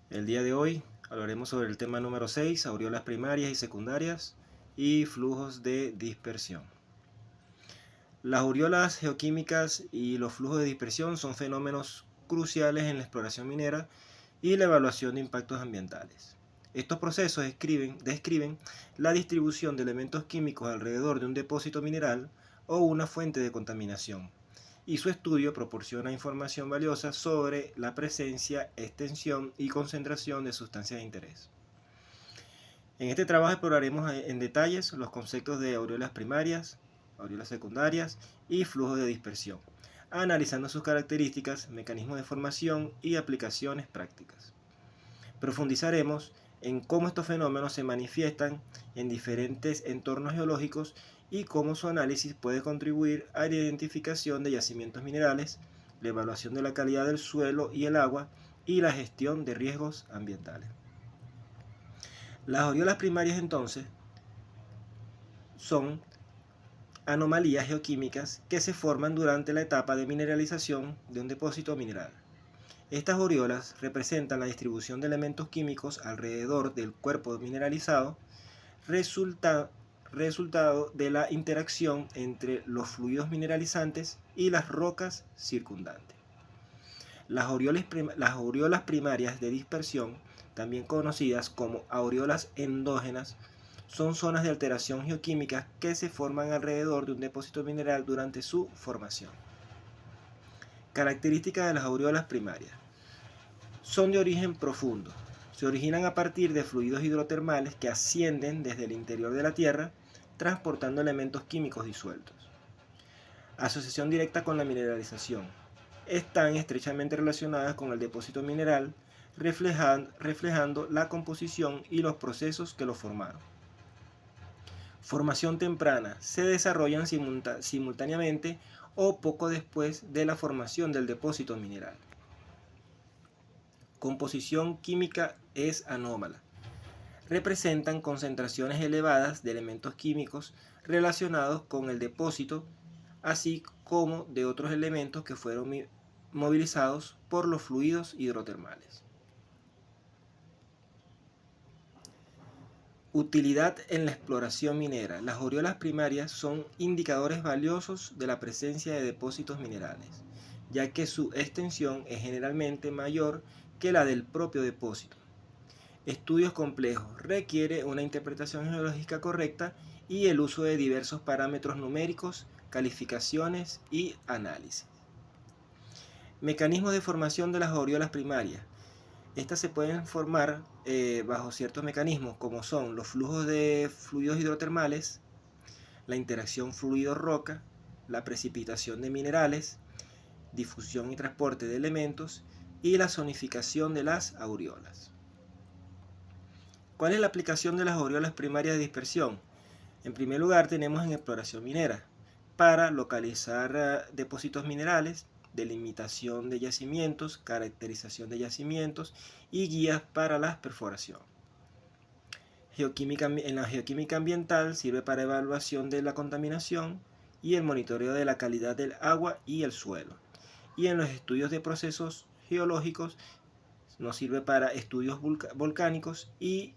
El día de hoy hablaremos sobre el tema número 6, aureolas primarias y secundarias y flujos de dispersión. Las aureolas geoquímicas y los flujos de dispersión son fenómenos cruciales en la exploración minera y la evaluación de impactos ambientales. Estos procesos describen la distribución de elementos químicos alrededor de un depósito mineral o una fuente de contaminación, y su estudio proporciona información valiosa sobre la presencia, extensión y concentración de sustancias de interés. En este trabajo exploraremos en detalles los conceptos de aureolas primarias, aureolas secundarias y flujos de dispersión, analizando sus características, mecanismos de formación y aplicaciones prácticas. Profundizaremos en cómo estos fenómenos se manifiestan en diferentes entornos geológicos y cómo su análisis puede contribuir a la identificación de yacimientos minerales, la evaluación de la calidad del suelo y el agua y la gestión de riesgos ambientales. Las aureolas primarias entonces son anomalías geoquímicas que se forman durante la etapa de mineralización de un depósito mineral. Estas aureolas representan la distribución de elementos químicos alrededor del cuerpo mineralizado, resultado de la interacción entre los fluidos mineralizantes y las rocas circundantes. Las aureolas primarias de dispersión, también conocidas como aureolas endógenas, son zonas de alteración geoquímica que se forman alrededor de un depósito mineral durante su formación. Características de las aureolas primarias. Son de origen profundo. Se originan a partir de fluidos hidrotermales que ascienden desde el interior de la Tierra, transportando elementos químicos disueltos. Asociación directa con la mineralización. Están estrechamente relacionadas con el depósito mineral, reflejando la composición y los procesos que lo formaron. Formación temprana. Se desarrollan simultáneamente o poco después de la formación del depósito mineral. Composición química es anómala. Representan concentraciones elevadas de elementos químicos relacionados con el depósito, así como de otros elementos que fueron movilizados por los fluidos hidrotermales. Utilidad en la exploración minera. Las aureolas primarias son indicadores valiosos de la presencia de depósitos minerales, ya que su extensión es generalmente mayor que la del propio depósito. Estudios complejos. Requiere una interpretación geológica correcta y el uso de diversos parámetros numéricos, calificaciones y análisis. Mecanismos de formación de las aureolas primarias. Estas se pueden formar bajo ciertos mecanismos como son los flujos de fluidos hidrotermales, la interacción fluido-roca, la precipitación de minerales, difusión y transporte de elementos y la zonificación de las aureolas. ¿Cuál es la aplicación de las aureolas primarias de dispersión? En primer lugar tenemos en exploración minera, para localizar depósitos minerales, delimitación de yacimientos, caracterización de yacimientos y guías para la perforación. En la geoquímica ambiental sirve para evaluación de la contaminación y el monitoreo de la calidad del agua y el suelo. Y en los estudios de procesos geológicos nos sirve para estudios volcánicos e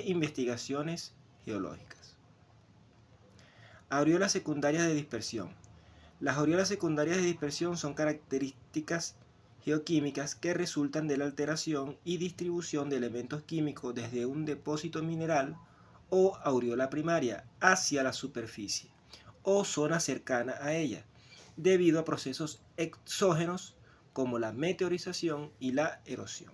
investigaciones geológicas. Aureolas secundarias de dispersión. Las aureolas secundarias de dispersión son características geoquímicas que resultan de la alteración y distribución de elementos químicos desde un depósito mineral o aureola primaria hacia la superficie o zona cercana a ella, debido a procesos exógenos como la meteorización y la erosión.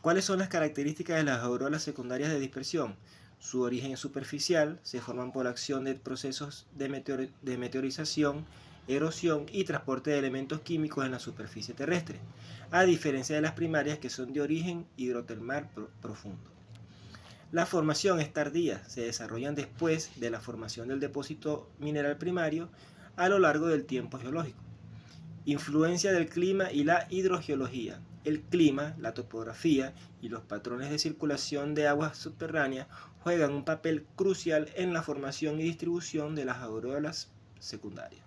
¿Cuáles son las características de las aureolas secundarias de dispersión? Su origen es superficial, se forman por acción de procesos de meteorización, erosión y transporte de elementos químicos en la superficie terrestre, a diferencia de las primarias que son de origen hidrotermal profundo. La formación es tardía, se desarrollan después de la formación del depósito mineral primario a lo largo del tiempo geológico. Influencia del clima y la hidrogeología. El clima, la topografía y los patrones de circulación de aguas subterráneas juegan un papel crucial en la formación y distribución de las aureolas secundarias.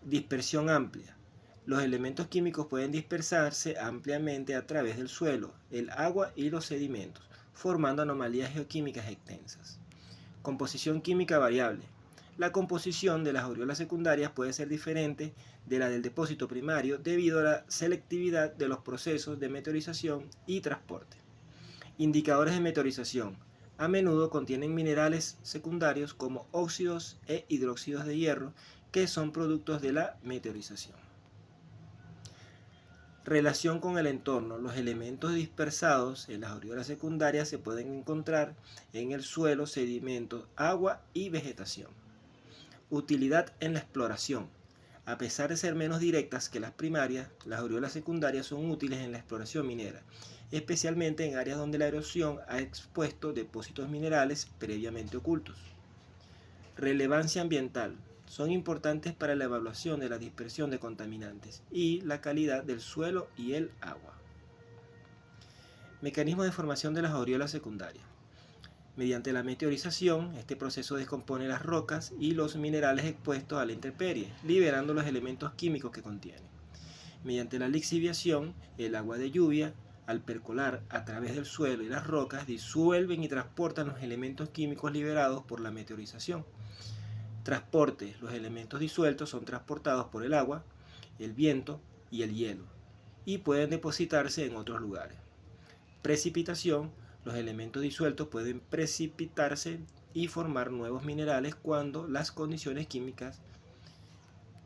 Dispersión amplia. Los elementos químicos pueden dispersarse ampliamente a través del suelo, el agua y los sedimentos, formando anomalías geoquímicas extensas. Composición química variable. La composición de las aureolas secundarias puede ser diferente de la del depósito primario debido a la selectividad de los procesos de meteorización y transporte. Indicadores de meteorización. A menudo contienen minerales secundarios como óxidos e hidróxidos de hierro que son productos de la meteorización. Relación con el entorno. Los elementos dispersados en las aureolas secundarias se pueden encontrar en el suelo, sedimentos, agua y vegetación. Utilidad en la exploración. A pesar de ser menos directas que las primarias, las aureolas secundarias son útiles en la exploración minera, especialmente en áreas donde la erosión ha expuesto depósitos minerales previamente ocultos. Relevancia ambiental. Son importantes para la evaluación de la dispersión de contaminantes y la calidad del suelo y el agua. Mecanismo de formación de las aureolas secundarias. Mediante la meteorización, este proceso descompone las rocas y los minerales expuestos a la intemperie, liberando los elementos químicos que contienen. Mediante la lixiviación, el agua de lluvia, al percolar a través del suelo y las rocas, disuelven y transportan los elementos químicos liberados por la meteorización. Transporte. Los elementos disueltos son transportados por el agua, el viento y el hielo, y pueden depositarse en otros lugares. Precipitación. Los elementos disueltos pueden precipitarse y formar nuevos minerales cuando las condiciones químicas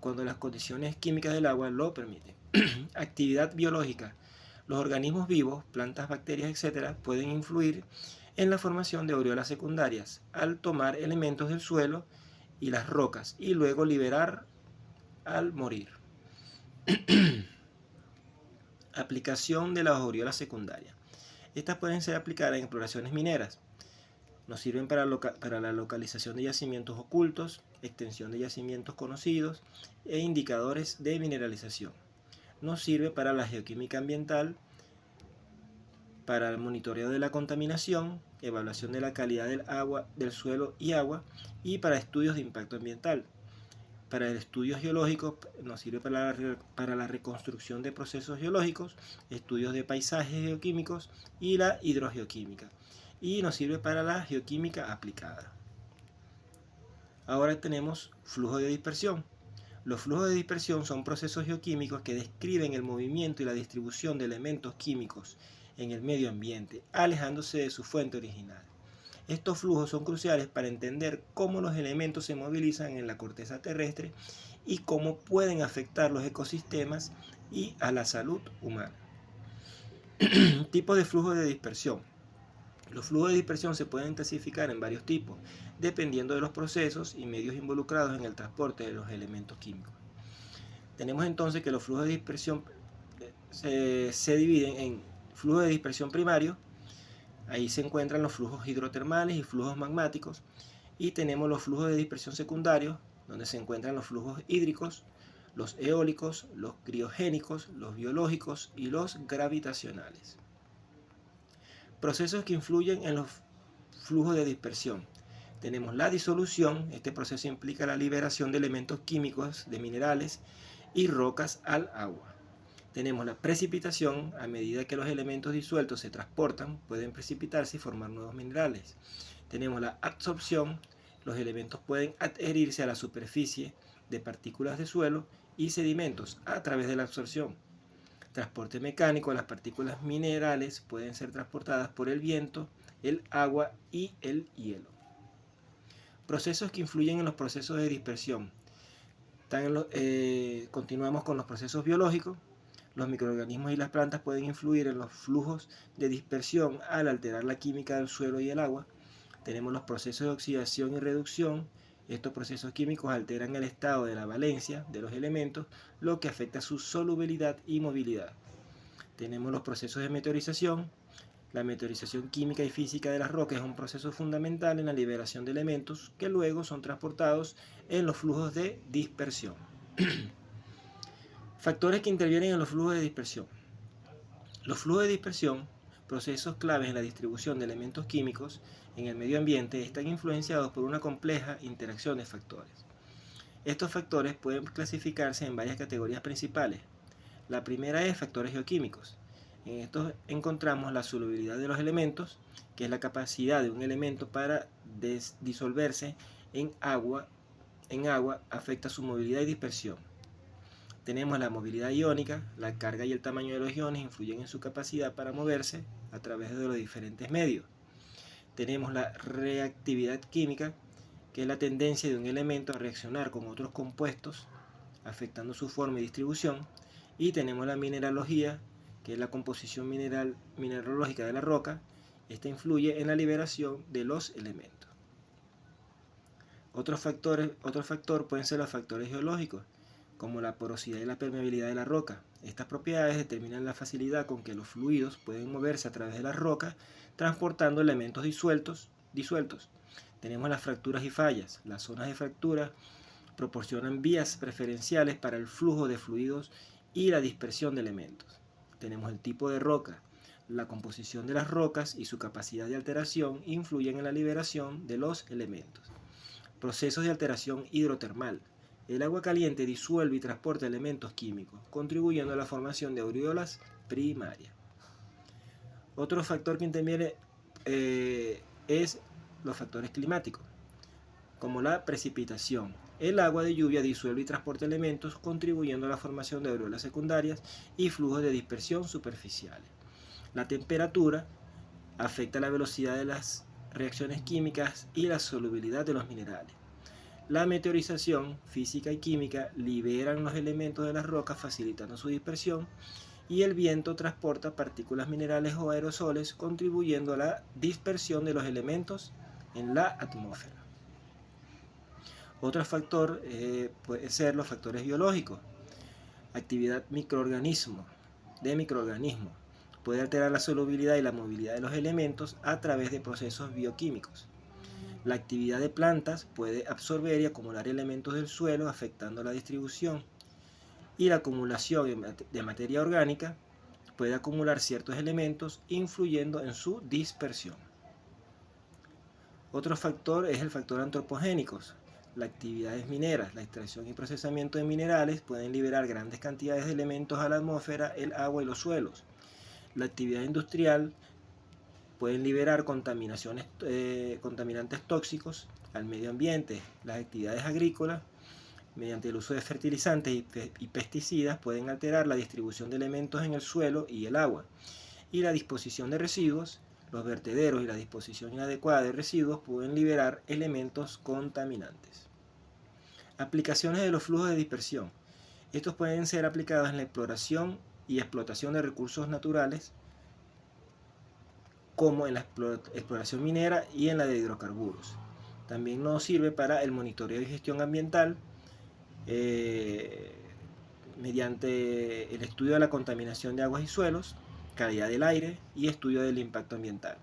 del agua lo permiten. Actividad biológica. Los organismos vivos, plantas, bacterias, etc., pueden influir en la formación de aureolas secundarias al tomar elementos del suelo y las rocas y luego liberar al morir. Aplicación de las aureolas secundarias. Estas pueden ser aplicadas en exploraciones mineras. Nos sirven para la localización de yacimientos ocultos, extensión de yacimientos conocidos e indicadores de mineralización. Nos sirve para la geoquímica ambiental, para el monitoreo de la contaminación, evaluación de la calidad del agua, del suelo y agua, y para estudios de impacto ambiental. Para el estudio geológico nos sirve para la reconstrucción de procesos geológicos, estudios de paisajes geoquímicos y la hidrogeoquímica. Y nos sirve para la geoquímica aplicada. Ahora tenemos flujo de dispersión. Los flujos de dispersión son procesos geoquímicos que describen el movimiento y la distribución de elementos químicos en el medio ambiente, alejándose de su fuente original. Estos flujos son cruciales para entender cómo los elementos se movilizan en la corteza terrestre y cómo pueden afectar los ecosistemas y a la salud humana. Tipos de flujo de dispersión. Los flujos de dispersión se pueden clasificar en varios tipos, dependiendo de los procesos y medios involucrados en el transporte de los elementos químicos. Tenemos entonces que los flujos de dispersión se dividen en flujo de dispersión primario. Ahí se encuentran los flujos hidrotermales y flujos magmáticos. Y tenemos los flujos de dispersión secundarios, donde se encuentran los flujos hídricos, los eólicos, los criogénicos, los biológicos y los gravitacionales. Procesos que influyen en los flujos de dispersión. Tenemos la disolución. Este proceso implica la liberación de elementos químicos, de minerales y rocas al agua. Tenemos la precipitación. A medida que los elementos disueltos se transportan, pueden precipitarse y formar nuevos minerales. Tenemos la absorción. Los elementos pueden adherirse a la superficie de partículas de suelo y sedimentos a través de la absorción. Transporte mecánico. Las partículas minerales pueden ser transportadas por el viento, el agua y el hielo. Procesos que influyen en los procesos de dispersión. Continuamos con los procesos biológicos. Los microorganismos y las plantas pueden influir en los flujos de dispersión al alterar la química del suelo y el agua. Tenemos los procesos de oxidación y reducción. Estos procesos químicos alteran el estado de la valencia de los elementos, lo que afecta su solubilidad y movilidad. Tenemos los procesos de meteorización. La meteorización química y física de las rocas es un proceso fundamental en la liberación de elementos que luego son transportados en los flujos de dispersión. Factores que intervienen en los flujos de dispersión. Los flujos de dispersión, procesos claves en la distribución de elementos químicos en el medio ambiente, están influenciados por una compleja interacción de factores. Estos factores pueden clasificarse en varias categorías principales. La primera es factores geoquímicos. En estos encontramos la solubilidad de los elementos, que es la capacidad de un elemento para disolverse en agua, afecta su movilidad y dispersión. Tenemos la movilidad iónica, la carga y el tamaño de los iones influyen en su capacidad para moverse a través de los diferentes medios. Tenemos la reactividad química, que es la tendencia de un elemento a reaccionar con otros compuestos, afectando su forma y distribución. Y tenemos la mineralogía, que es la composición mineralógica de la roca. Esta influye en la liberación de los elementos. Otro factor pueden ser los factores geológicos, como la porosidad y la permeabilidad de la roca. Estas propiedades determinan la facilidad con que los fluidos pueden moverse a través de las rocas, transportando elementos disueltos. Tenemos las fracturas y fallas. Las zonas de fractura proporcionan vías preferenciales para el flujo de fluidos y la dispersión de elementos. Tenemos el tipo de roca. La composición de las rocas y su capacidad de alteración influyen en la liberación de los elementos. Procesos de alteración hidrotermal. El agua caliente disuelve y transporta elementos químicos, contribuyendo a la formación de aureolas primarias. Otro factor que interviene es los factores climáticos, como la precipitación. El agua de lluvia disuelve y transporta elementos, contribuyendo a la formación de aureolas secundarias y flujos de dispersión superficiales. La temperatura afecta la velocidad de las reacciones químicas y la solubilidad de los minerales. La meteorización física y química liberan los elementos de las rocas, facilitando su dispersión, y el viento transporta partículas minerales o aerosoles, contribuyendo a la dispersión de los elementos en la atmósfera. Otro factor puede ser los factores biológicos. Actividad de microorganismos. Puede alterar la solubilidad y la movilidad de los elementos a través de procesos bioquímicos. La actividad de plantas puede absorber y acumular elementos del suelo, afectando la distribución. Y la acumulación de materia orgánica puede acumular ciertos elementos, influyendo en su dispersión. Otro factor es el factor antropogénicos. Las actividades mineras, la extracción y procesamiento de minerales pueden liberar grandes cantidades de elementos a la atmósfera, el agua y los suelos. La actividad industrial pueden liberar contaminantes tóxicos al medio ambiente. Las actividades agrícolas, mediante el uso de fertilizantes y pesticidas, pueden alterar la distribución de elementos en el suelo y el agua. Y la disposición de residuos, los vertederos y la disposición inadecuada de residuos pueden liberar elementos contaminantes. Aplicaciones de los flujos de dispersión. Estos pueden ser aplicados en la exploración y explotación de recursos naturales, como en la exploración minera y en la de hidrocarburos. También nos sirve para el monitoreo y gestión ambiental, mediante el estudio de la contaminación de aguas y suelos, calidad del aire y estudio del impacto ambiental.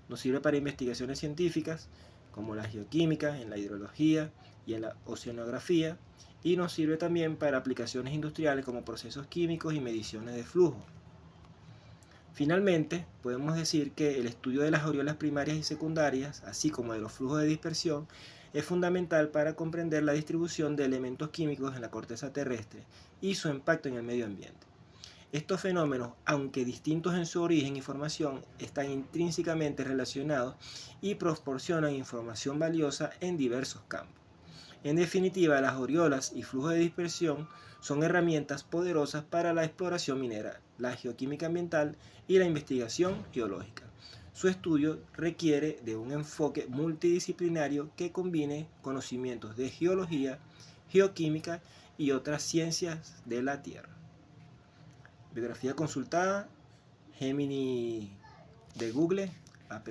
Nos sirve para investigaciones científicas, como la geoquímica, en la hidrología y en la oceanografía, y nos sirve también para aplicaciones industriales como procesos químicos y mediciones de flujo. Finalmente, podemos decir que el estudio de las aureolas primarias y secundarias, así como de los flujos de dispersión, es fundamental para comprender la distribución de elementos químicos en la corteza terrestre y su impacto en el medio ambiente. Estos fenómenos, aunque distintos en su origen y formación, están intrínsecamente relacionados y proporcionan información valiosa en diversos campos. En definitiva, las aureolas y flujos de dispersión son herramientas poderosas para la exploración minera, la geoquímica ambiental y la investigación geológica. Su estudio requiere de un enfoque multidisciplinario que combine conocimientos de geología, geoquímica y otras ciencias de la Tierra. Bibliografía consultada: Gemini de Google, app.